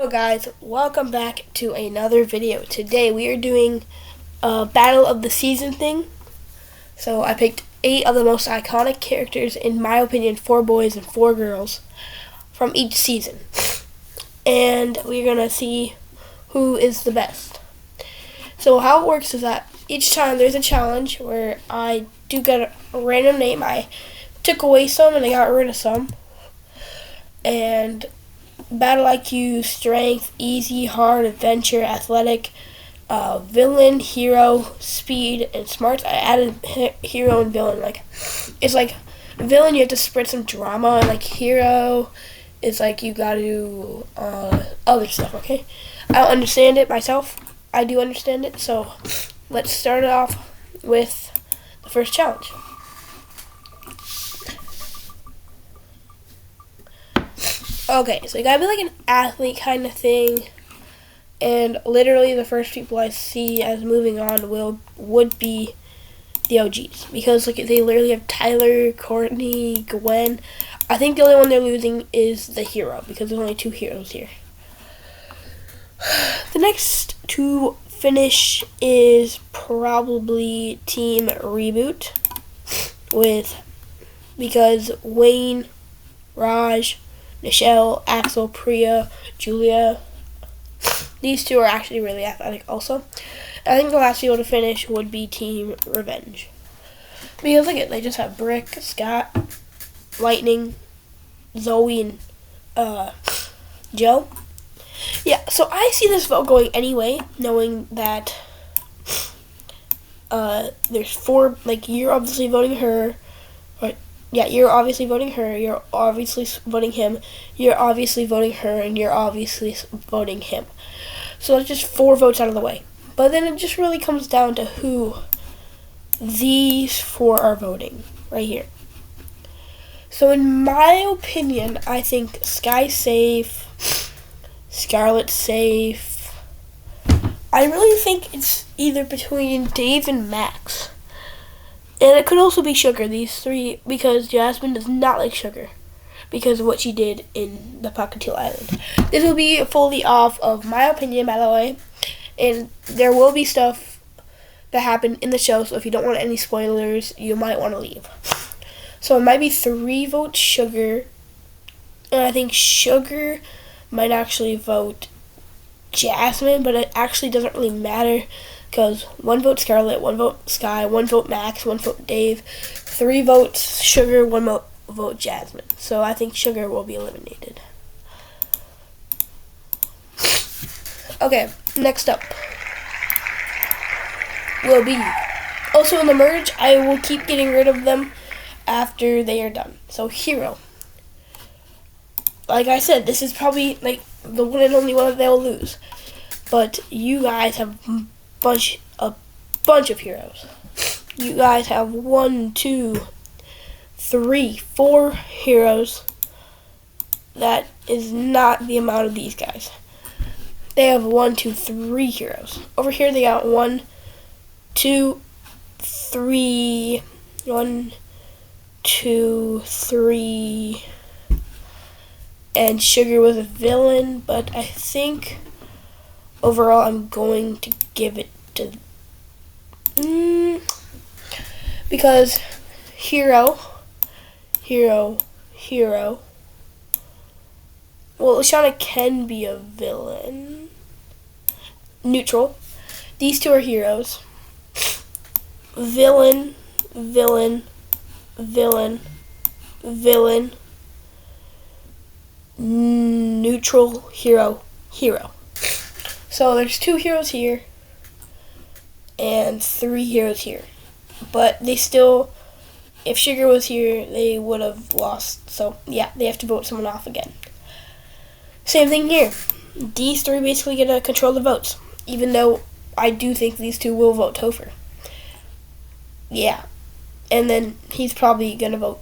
Hello guys, welcome back to another video. Today we are doing a battle of the season thing. So I picked 8 of the most iconic characters, in my opinion, 4 boys and 4 girls from each season. And we're gonna see who is the best. So how it works is that each time there's a challenge where I do get a random name. I took away some and I got rid of some. And battle IQ, strength, easy, hard, adventure, athletic, villain, hero, speed, and smart. I added hero and villain. It's like villain, you have to spread some drama, and like hero is like you gotta do other stuff. Okay, I don't understand it myself. I do understand it. So let's start it off with the first challenge. Okay, so you gotta be like an athlete kind of thing, and literally the first people I see as moving on would be the OGs, because like they literally have Tyler, Courtney, Gwen. I think the only one they're losing is the hero, because there's only 2 heroes here. The next to finish is probably Team Reboot, because Wayne, Raj, Michelle, Axel, Priya, Julia. These 2 are actually really athletic also. I think the last people to finish would be Team Revenge. Because look at, they just have Brick, Scott, Lightning, Zoe, and Joe. Yeah, so I see this vote going anyway, knowing that there's 4, like you're obviously voting her. Yeah, you're obviously voting her, you're obviously voting him, you're obviously voting her, and you're obviously voting him. So that's just 4 votes out of the way. But then it just really comes down to who these 4 are voting right here. So in my opinion, I think Sky's safe, Scarlett's safe. I really think it's either between Dave and Max. And it could also be Sugar, these 3, because Jasmine does not like Sugar because of what she did in the Pocketeal Island. This will be fully off of my opinion, by the way, and there will be stuff that happened in the show, so if you don't want any spoilers, you might want to leave. So it might be 3 votes Sugar, and I think Sugar might actually vote Jasmine, but it actually doesn't really matter, because 1 vote Scarlett, 1 vote Sky, 1 vote Max, 1 vote Dave, 3 votes Sugar, 1 vote Jasmine. So I think Sugar will be eliminated. Okay, next up will be, also in the merge, I will keep getting rid of them after they are done. So hero. Like I said, this is probably like the one and only one that they'll lose. But you guys have a bunch of heroes. You guys have 1, 2, 3, 4 heroes. That is not the amount of these guys. They have 1, 2, 3 heroes. Over here they got 1, 2, 3, 1, 2, 3, and Sugar was a villain, but I think overall I'm going to give it to because hero. Well, Lashana can be a villain. Neutral. These 2 are heroes. Villain. Neutral, hero. So there's 2 heroes here and 3 heroes here. But they still, if Sugar was here, they would have lost. So yeah, they have to vote someone off again. Same thing here. These 3 basically get to control the votes, even though I do think these 2 will vote Topher. Yeah. And then he's probably going to vote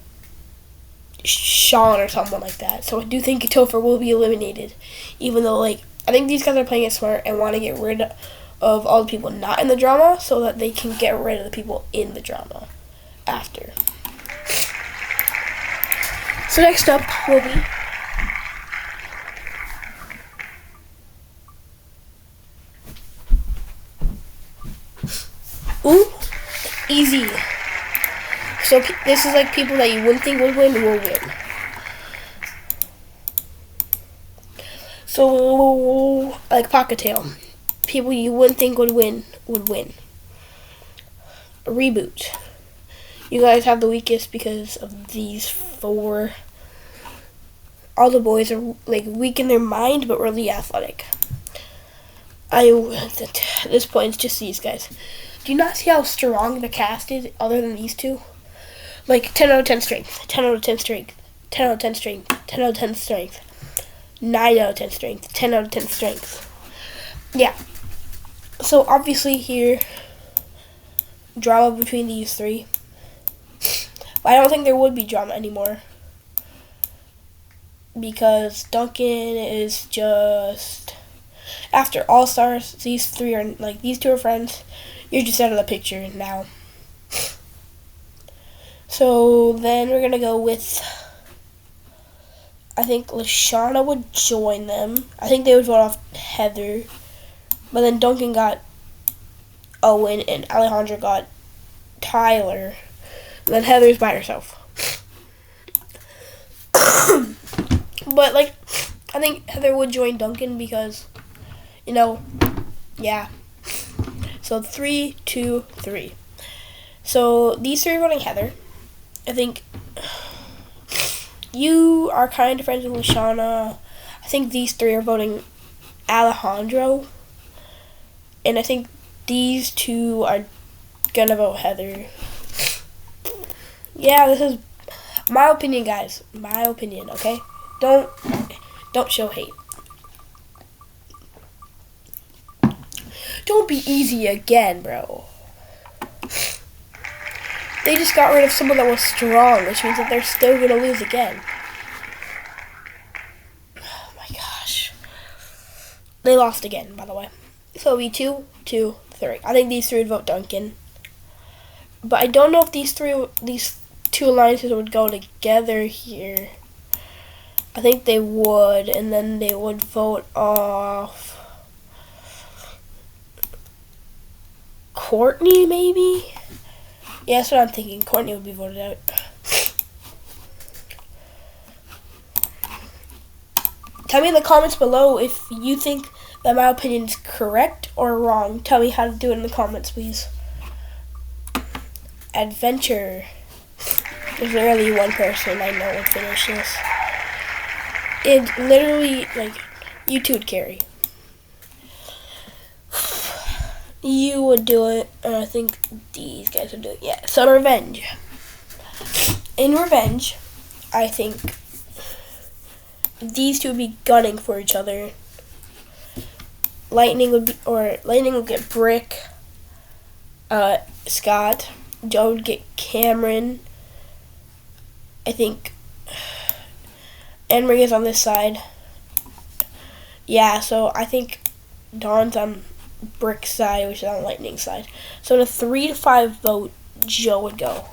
Sean or someone like that. So I do think Topher will be eliminated, even though like I think these guys are playing it smart and want to get rid of all the people not in the drama so that they can get rid of the people in the drama after. So next up will be Easy. So this is like people that you wouldn't think would win will win. So like Pocket Tail, people you wouldn't think would win would win. Reboot. You guys have the weakest because of these four. All the boys are like weak in their mind but really athletic. At this point, it's just these guys. Do you not see how strong the cast is other than these two? Like 10 out of 10 strength, 10 out of 10 strength, 10 out of 10 strength, 10 out of 10 strength, 9 out of 10 strength, 10 out of 10 strength. Yeah. So obviously here, drama between these three. But I don't think there would be drama anymore. Because Duncan is just... After All Stars, these two are friends. You're just out of the picture now. So then we're gonna go with, I think Lashana would join them. I think they would vote off Heather. But then Duncan got Owen and Alejandra got Tyler. And then Heather's by herself. But like, I think Heather would join Duncan because, yeah. So 3, 2, 3. So these three are voting Heather. I think you are kind of friends with Lashana. I think these three are voting Alejandro. And I think these two are gonna vote Heather. Yeah, this is my opinion, guys. My opinion, okay? Don't show hate. Don't be easy again, bro. They just got rid of someone that was strong, which means that they're still going to lose again. Oh my gosh. They lost again, by the way. So it'll be 2, 2, 3. I think these three would vote Duncan. But I don't know if these two alliances would go together here. I think they would, and then they would vote off Courtney, maybe? Yeah, that's what I'm thinking. Courtney would be voted out. Tell me in the comments below if you think that my opinion is correct or wrong. Tell me how to do it in the comments, please. Adventure. There's literally one person I know would finish this. It literally, you two would carry. You would do it, and I think these guys would do it. Yeah, so Revenge. In Revenge, I think these two would be gunning for each other. Lightning would get Brick, Scott. Joe would get Cameron. I think Anne Marie is on this side. Yeah, so I think Dawn's on Brick's side, which is on Lightning's side. So in a 3 to 5 vote, Joe would go.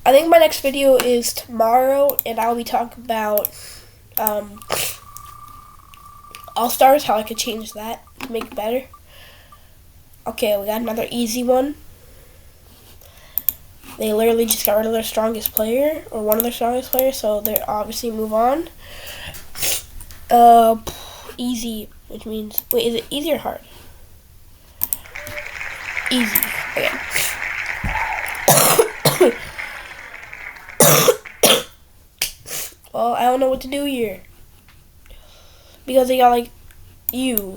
I think my next video is tomorrow, and I'll be talking about All Stars, how I could change that to make it better. Okay, we got another easy one. They literally just got rid of their strongest player, or one of their strongest players, so they obviously move on. Easy, which means, wait, is it easy or hard? Easy, okay. Well, I don't know what to do here. Because they got you.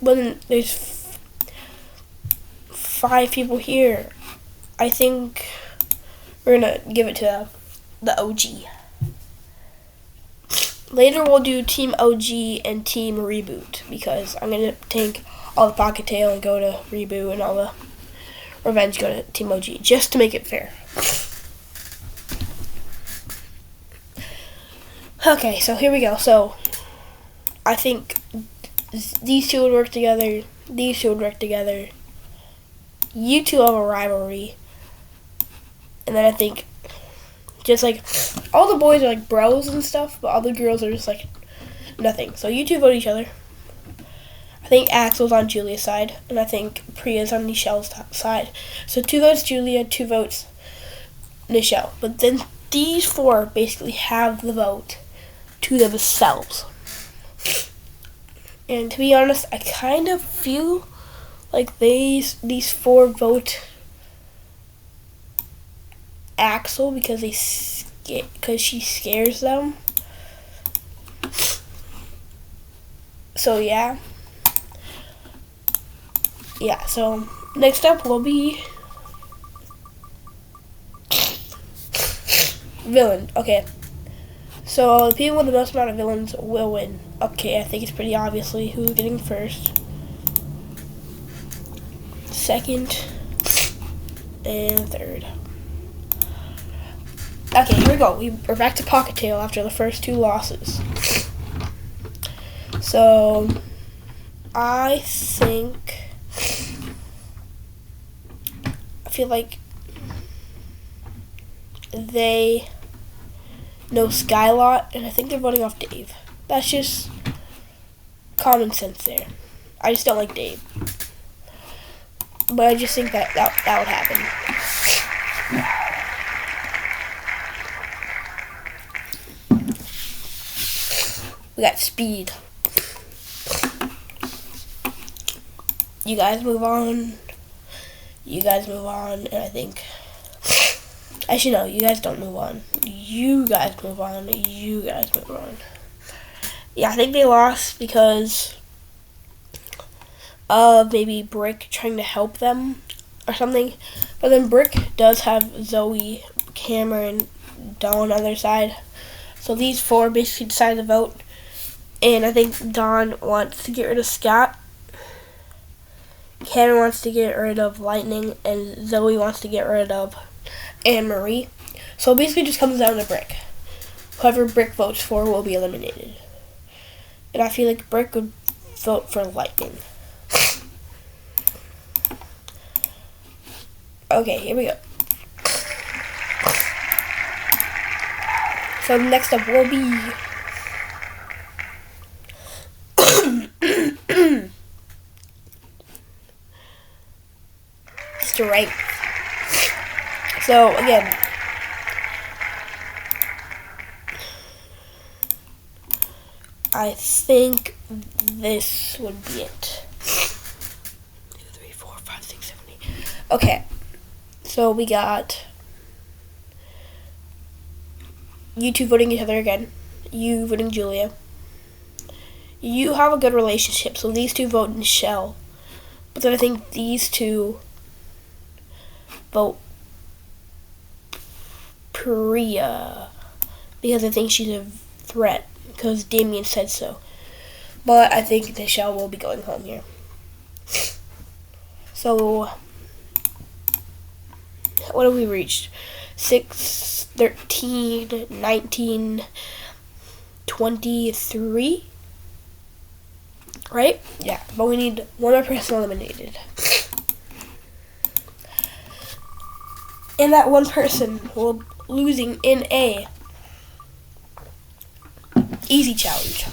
But then there's 5 people here. I think we're gonna give it to the OG. Later we'll do Team OG and Team Reboot because I'm gonna take all the Pocket Tail and go to Reboot and all the Revenge go to Team OG just to make it fair. Okay, so here we go. So I think these two would work together. These two would work together. You two have a rivalry. And then I think just all the boys are bros and stuff, but all the girls are just Nothing. So you two vote each other. I think Axel's on Julia's side, and I think Priya's on Nichelle's side. So 2 votes Julia, 2 votes Nichelle. But then these 4 basically have the vote to themselves. And to be honest, I kind of feel like these 4 vote Axel because she scares them. So yeah. Yeah, so next up will be villain. Okay. So the people with the most amount of villains will win. Okay, I think it's pretty obviously who's getting first, second, and third. Okay, here we go. We're back to Pocket Tail after the first 2 losses. So I feel like they know Skylot, and I think they're voting off Dave. That's just common sense there. I just don't like Dave. But I just think that would happen. We got Speed. You guys move on. You guys move on, and I think... Actually, no, you guys don't move on. You guys move on. You guys move on. Yeah, I think they lost because of maybe Brick trying to help them or something. But then Brick does have Zoe, Cameron, Dawn on their side. So these 4 basically decided to vote. And I think Dawn wants to get rid of Scott. Cameron wants to get rid of Lightning. And Zoe wants to get rid of Anne-Marie. So it basically just comes down to Brick. Whoever Brick votes for will be eliminated. And I feel like Brick would vote for Lightning. Okay, here we go. So next up will be Strength. So again, I think this would be it. 2, 3, 4, 5, 6, 7, 8. Okay, so we got you 2 voting each other again. You voting Julia. You have a good relationship, so these 2 vote Nichelle. But then I think these 2 vote Priya because I think she's a threat because Damien said so. But I think Nichelle will be going home here. So what have we reached? 6, 13, 19, 23? Right? Yeah, but we need one more person eliminated. And that one person will losing in a easy challenge.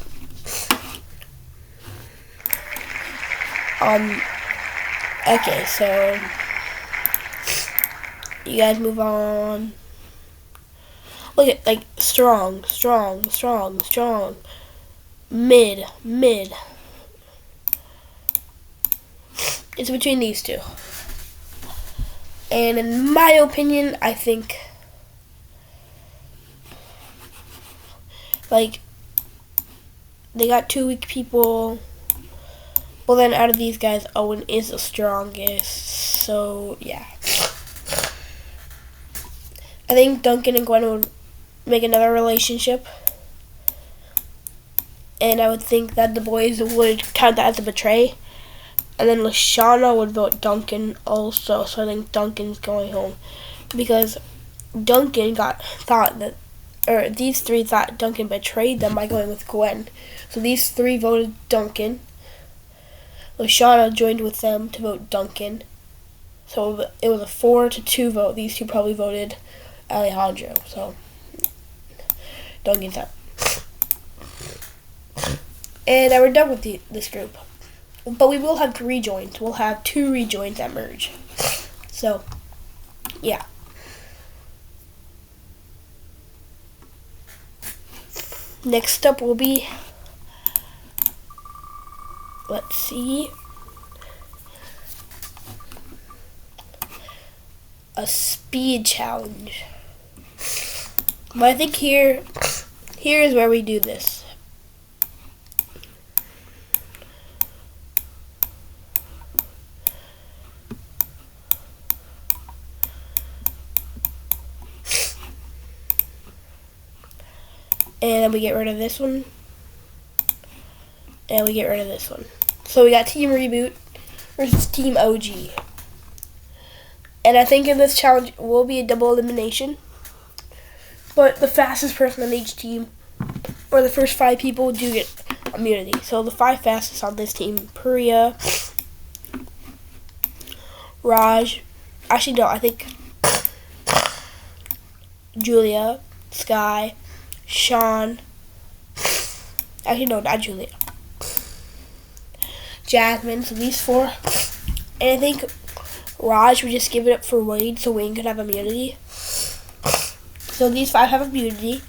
Okay, so you guys move on. Look at like strong, mid. It's between these 2. And in my opinion, I think like they got 2 weak people. Well, then out of these guys, Owen is the strongest. So yeah, I think Duncan and Gwen would make another relationship, and I would think that the boys would count that as a betray. And then Lashana would vote Duncan also, so I think Duncan's going home. Because Duncan these 3 thought Duncan betrayed them by going with Gwen. So these 3 voted Duncan. Lashana joined with them to vote Duncan. So it was a 4-2 vote. These 2 probably voted Alejandro. So Duncan's out. And we're done with this group. But we will have rejoins. We'll have 2 rejoins that merge. So, yeah. Next up will be, let's see, a speed challenge. But I think here is where we do this. And then we get rid of this one. And we get rid of this one. So we got Team Reboot versus Team OG. And I think in this challenge will be a double elimination. But the fastest person on each team, or the first 5 people, do get immunity. So the 5 fastest on this team: Priya, Raj, actually no, I think Julia, Sky, Sean, actually no, not Julia, Jasmine. So these 4, and I think Raj would just give it up for Wayne, so Wayne could have immunity. So these 5 have immunity.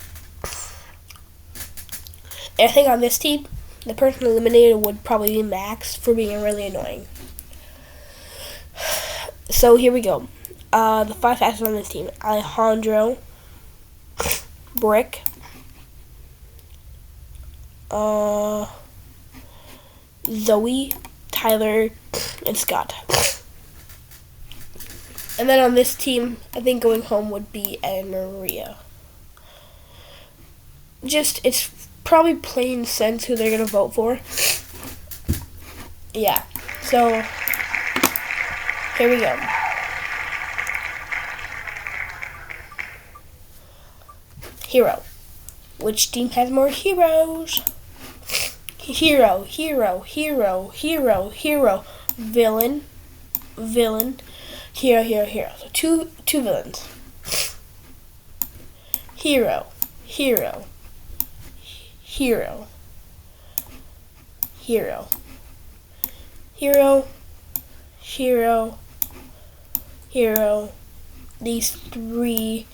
And I think on this team, the person eliminated would probably be Max for being really annoying. So here we go. The 5 fastest on this team: Alejandro, Brick, Zoe, Tyler, and Scott. And then on this team, I think going home would be Ed and Maria. It's probably plain sense who they're going to vote for. Yeah, so here we go. Hero. Which team has more heroes? Hero, hero, hero, hero, hero. Villain, villain. Hero, hero, hero. So two villains. Hero, hero, hero, hero, hero, hero, hero. These 3,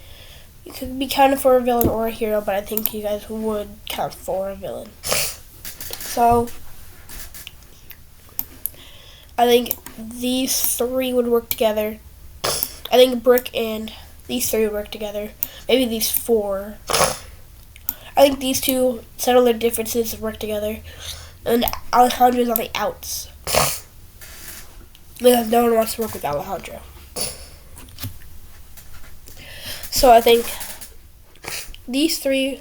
you could be counted for a villain or a hero, but I think you guys would count for a villain. So I think these 3 would work together. I think Brick and these 3 would work together. Maybe these 4. I think these 2 settle their differences and work together. And Alejandro's on the outs, because no one wants to work with Alejandro. So I think these 3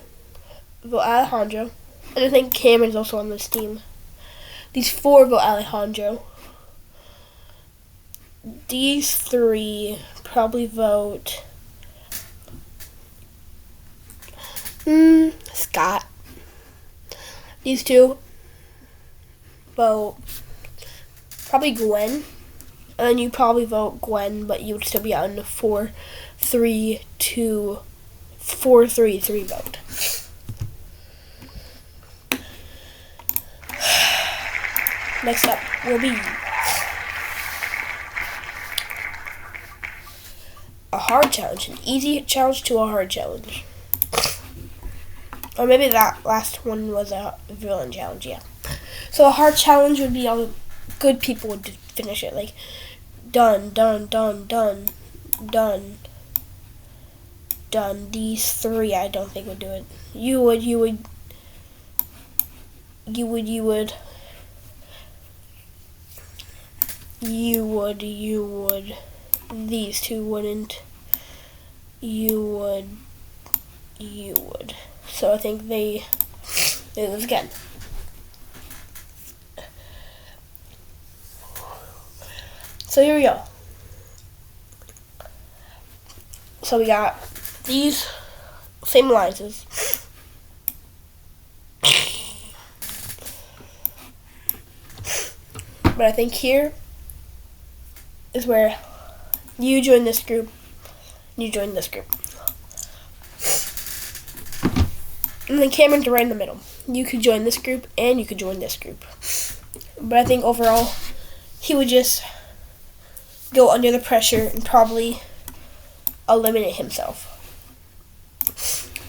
vote Alejandro. And I think Cameron's also on this team. These 4 vote Alejandro. These 3 probably vote Scott. These 2 vote probably Gwen. And then you probably vote Gwen, but you would still be out in the 4-3-2-4-3-3 vote. Next up will be a hard challenge, an easy challenge to a hard challenge. Or maybe that last one was a villain challenge, yeah. So a hard challenge would be all the good people would finish it, like done, done, done, done, done, done. These 3 I don't think would do it. You would. These 2 wouldn't. You would. So I think they do this again. So here we go. So we got these same alliances. But I think here is where you join this group, you join this group. And then Cameron's right in the middle. You could join this group and you could join this group. But I think overall, he would just go under the pressure and probably eliminate himself.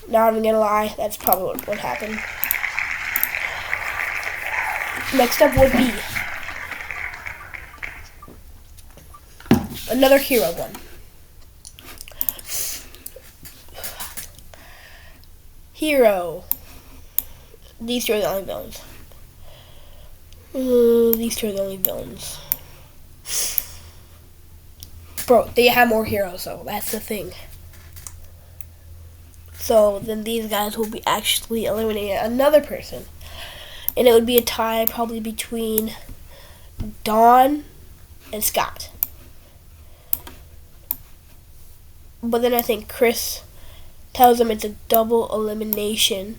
Not even gonna lie, that's probably what would happen. Next up would be another hero one. Hero. These two are the only villains. These two are the only villains. Bro, they have more heroes though. That's the thing. So then these guys will be actually eliminating another person. And it would be a tie probably between Dawn and Scott. But then I think Chris tells them it's a double elimination.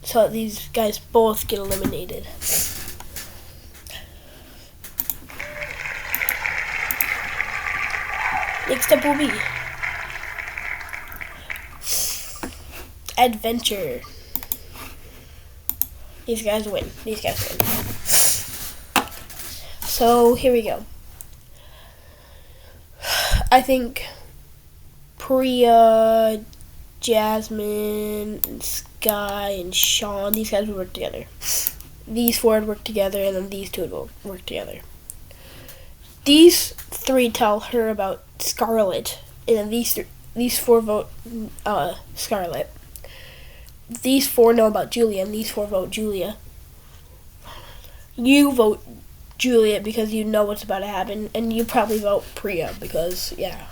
So that these guys both get eliminated. Next up will be Adventure. These guys win. So here we go. I think Priya, Jasmine, and Sky, and Sean, these guys would work together. These four would work together, and then these two would work together. These three tell her about Scarlet, and then these four vote Scarlet. These four know about Julia, and these four vote Julia. You vote Julia because you know what's about to happen, and you probably vote Priya because, yeah.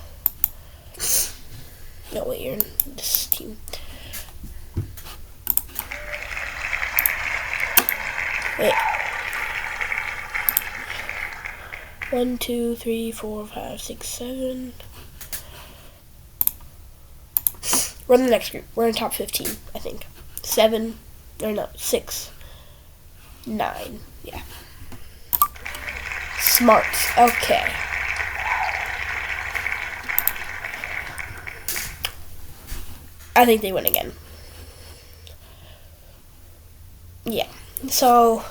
No, wait, you're in this team. Wait. 1, 2, 3, 4, 5, 6, 7. We're in the next group. We're in top 15, I think. 7, or no, 6, 9, yeah. Smarts, okay. I think they win again. Yeah, so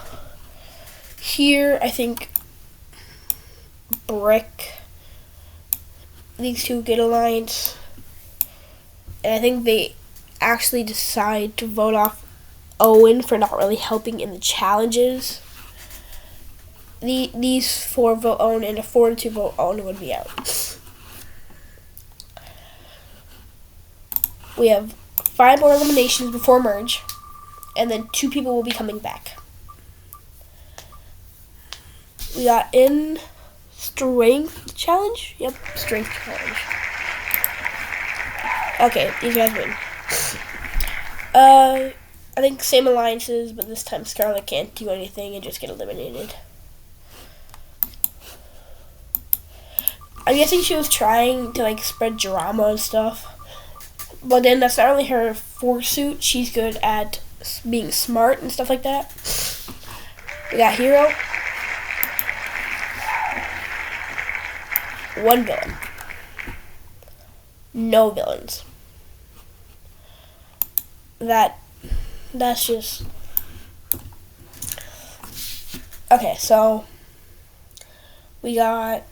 here I think Brick, these two get alliance. And I think they actually decide to vote off Owen for not really helping in the challenges. These four vote Owen, and a 4-2 vote Owen would be out. We have 5 more eliminations before merge, and then 2 people will be coming back. We got in strength challenge? Yep, strength challenge. Okay, these guys win. I think same alliances, but this time Scarlet can't do anything and just get eliminated. I'm guessing she was trying to spread drama and stuff. But then that's not really her forsuit. She's good at being smart and stuff like that. We got Hero. 1 villain. No villains. That's just... Okay, so we got...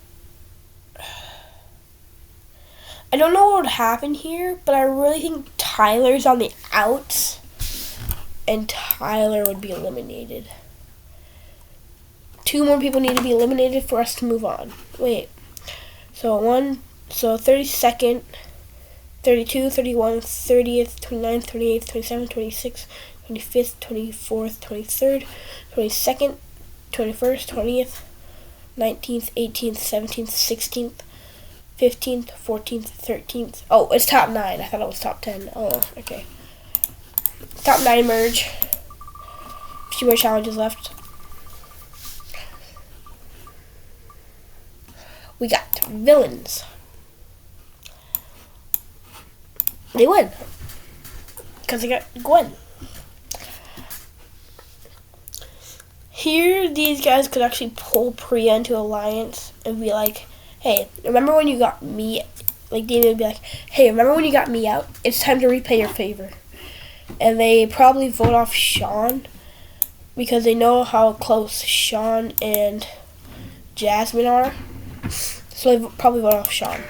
I don't know what would happen here, but I really think Tyler's on the outs, and Tyler would be eliminated. 2 more people need to be eliminated for us to move on. Wait. So 32nd, 32, 31, 30th, 29th, 28th, 27th, 26th, 25th, 24th, 23rd, 22nd, 21st, 20th, 19th, 18th, 17th, 16th, 15th, 14th, 13th. Oh, it's top 9. I thought it was top 10. Oh, okay. Top 9 merge. A few more challenges left. We got villains. They win. Because they got Gwen. Here, these guys could actually pull Priya into alliance and be like, hey, remember when you got me? Like, David would be like, hey, remember when you got me out? It's time to repay your favor. and they probably vote off Sean because they know how close Sean and Jasmine are. So they probably vote off Sean.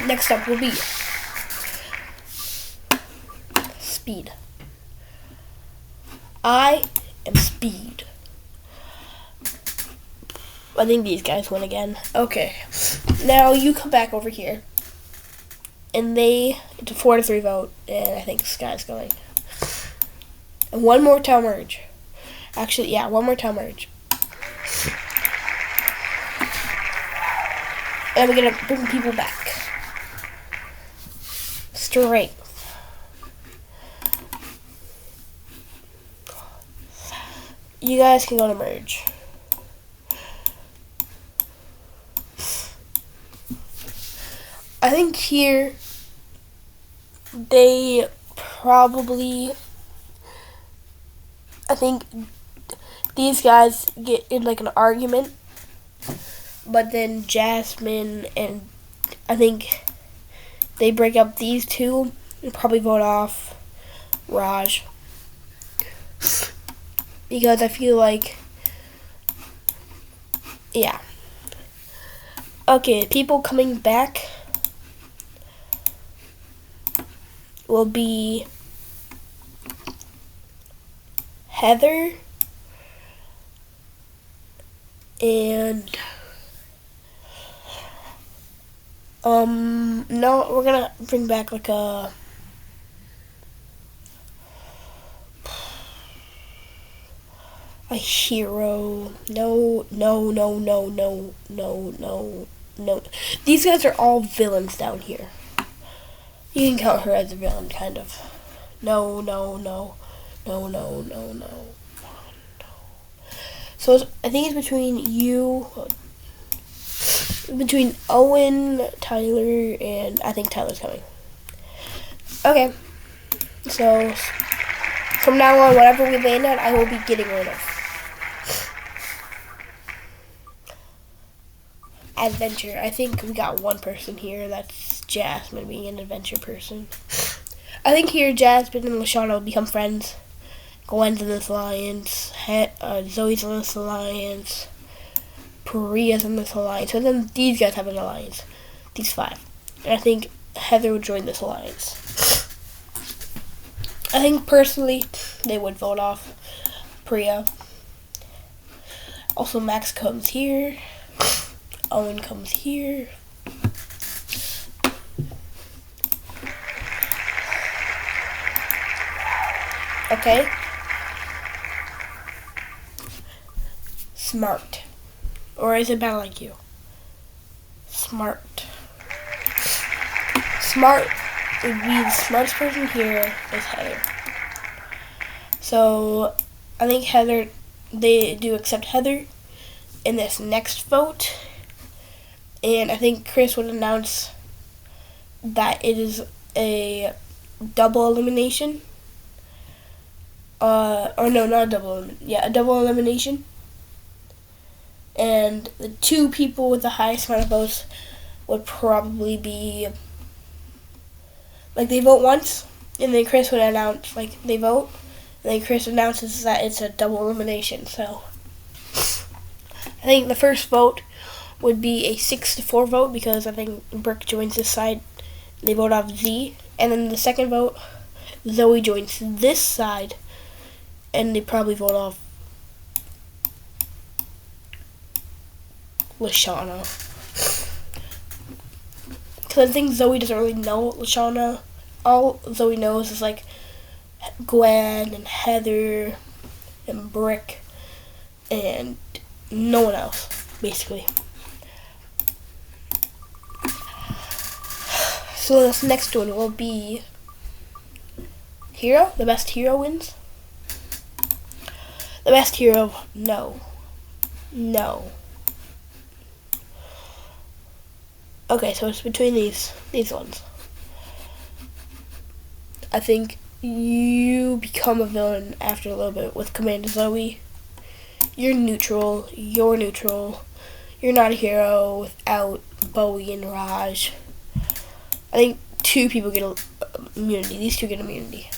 Next up will be Speed. I am Speed. I think these guys win again. Okay. Now you come back over here. And it's a 4-3 vote. And I think Sky's going. And one more town merge. Actually, yeah, one more town merge. And we're going to bring people back. Strength. You guys can go to merge. I think here they probably, I think these guys get in like an argument, but then Jasmine and I think they break up these two and probably vote off Raj. Because I feel like, yeah. Okay, people coming back will be Heather and no, we're gonna bring back like a hero. No. These guys are all villains down here. You can count her as a villain, kind of. No. So I think it's between Owen, Tyler, and I think Tyler's coming. Okay. So from now on, whatever we land on, I will be getting rid of. Adventure. I think we got one person here. That's Jasmine being an adventure person. I think here Jasmine and Lashana will become friends. Gwen's in this alliance. Zoe's in this alliance. Priya's in this alliance. And then these guys have an alliance. These 5. And I think Heather would join this alliance. I think personally they would vote off Priya. Also Max comes here. Owen comes here. Okay. Smart. Or is it Battle IQ? Smart. Smart would be the smartest person here is Heather. So I think Heather, they do accept Heather in this next vote. And I think Chris would announce that it is a double elimination. Or no, not a double. Yeah, a double elimination. And the 2 people with the highest amount of votes would probably be, like, they vote once, and then Chris would announce, like, they vote, and then Chris announces that it's a double elimination. So I think the first vote would be a 6-4 vote because I think Brooke joins this side. They vote off Z. And then the second vote, Zoe joins this side. And they probably vote off Lashana. Because I think Zoe doesn't really know Lashana. All Zoe knows is like Gwen and Heather and Brick and no one else, basically. So this next one will be Hero. The best hero wins. The best hero, no. Okay, so it's between these ones. I think you become a villain after a little bit with Commander Zoe. You're neutral. You're not a hero without Bowie and Raj. I think two people get immunity. These two get immunity.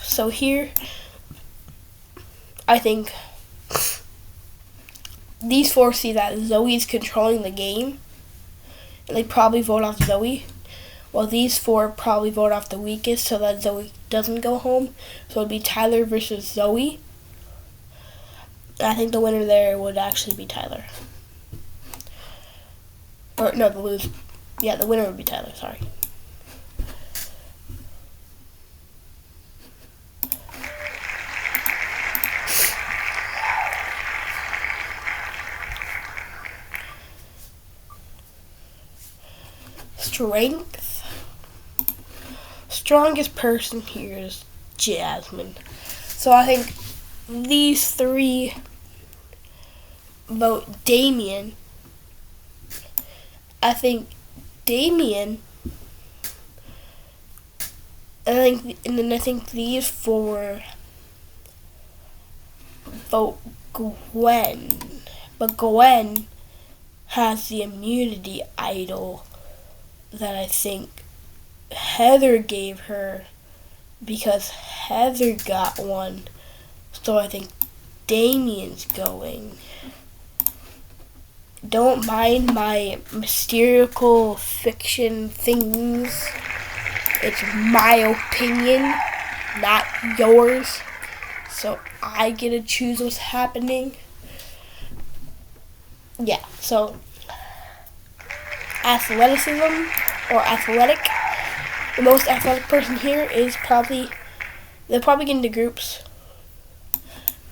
So here, I think these four see that Zoe's controlling the game, and they probably vote off Zoe. While these four probably vote off the weakest so that Zoe doesn't go home. So it'd be Tyler versus Zoe. And I think the winner there would actually be Tyler. Or no, the winner would be Tyler, sorry. Strength. Strongest person here is Jasmine. So I think these three vote Damien. I think Damien, and then I think these four vote Gwen. But Gwen has the immunity idol that I think Heather gave her because Heather got one. So I think Damien's going. Don't mind my mystical fiction things. It's my opinion, not yours. So I get to choose what's happening. Yeah, so athleticism or athletic. The most athletic person here is they'll probably get into groups.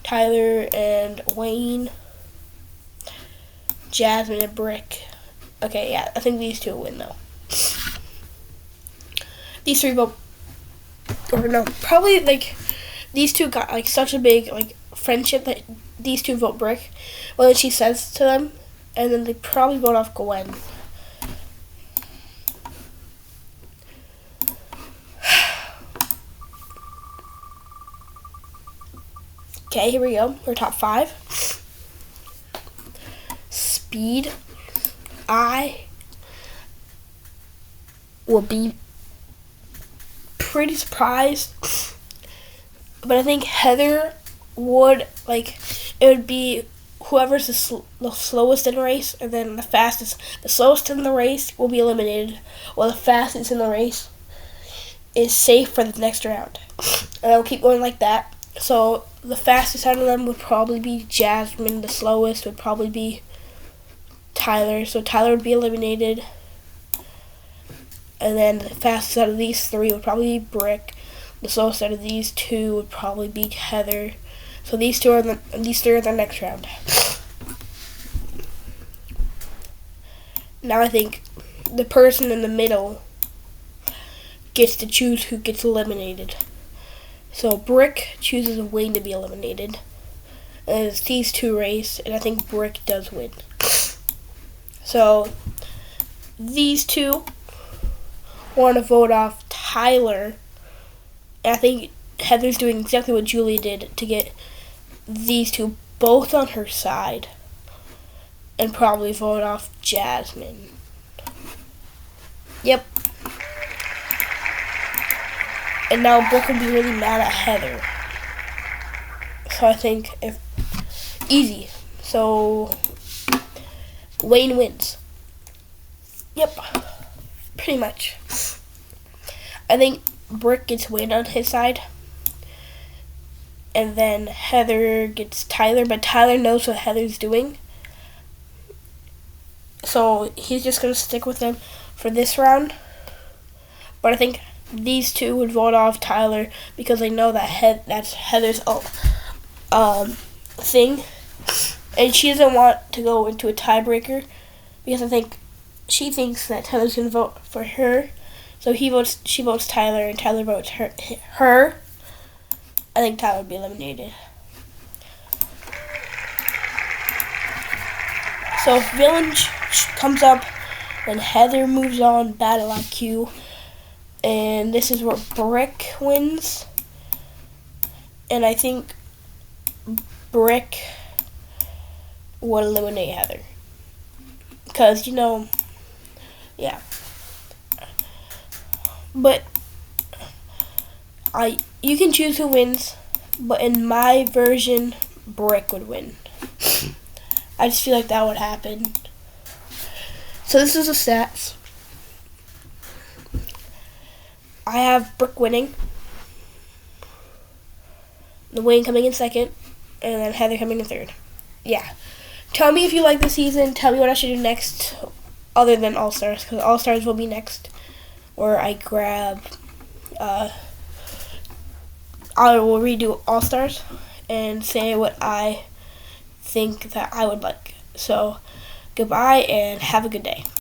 Tyler and Wayne, Jasmine and Brick. Okay, yeah, I think these two will win though. These three vote, or no, probably like these two got like such a big like friendship that these two vote Brick. Well, then she says to them, and then they probably vote off Gwen. Okay, here we go. Our top 5. Speed. I will be pretty surprised, but I think Heather would, it would be whoever's the slowest in the race, and then the fastest. The slowest in the race will be eliminated, while the fastest in the race is safe for the next round. And I'll keep going like that. So the fastest out of them would probably be Jasmine. The slowest would probably be Tyler. So Tyler would be eliminated. And then the fastest out of these three would probably be Brick. The slowest out of these two would probably be Heather. So these three are the next round. Now I think the person in the middle gets to choose who gets eliminated. So Brick chooses Wayne to be eliminated. And it's these two race, and I think Brick does win. So these two want to vote off Tyler. And I think Heather's doing exactly what Julie did to get these two both on her side. And probably vote off Jasmine. Yep. And now Brooke will be really mad at Heather. So I think easy. So Wayne wins. Yep. Pretty much. I think Brick gets Wayne on his side. And then Heather gets Tyler, but Tyler knows what Heather's doing. So he's just going to stick with them for this round. But I think these two would vote off Tyler because they know that that's Heather's thing. And she doesn't want to go into a tiebreaker because I think she thinks that Tyler's going to vote for her. So she votes Tyler, and Tyler votes her. I think Tyler would be eliminated. So if Villain comes up, then Heather moves on, Battle IQ. And this is where Brick wins. And I think Brick would eliminate Heather. Because, Yeah. But you can choose who wins, but in my version, Brick would win. I just feel like that would happen. So this is the stats. I have Brick winning, the Wayne coming in second, and then Heather coming in third. Yeah. Tell me if you like the season. Tell me what I should do next, other than All Stars, because All Stars will be next, where I grab. I will redo All Stars and say what I think that I would like. So, goodbye and have a good day.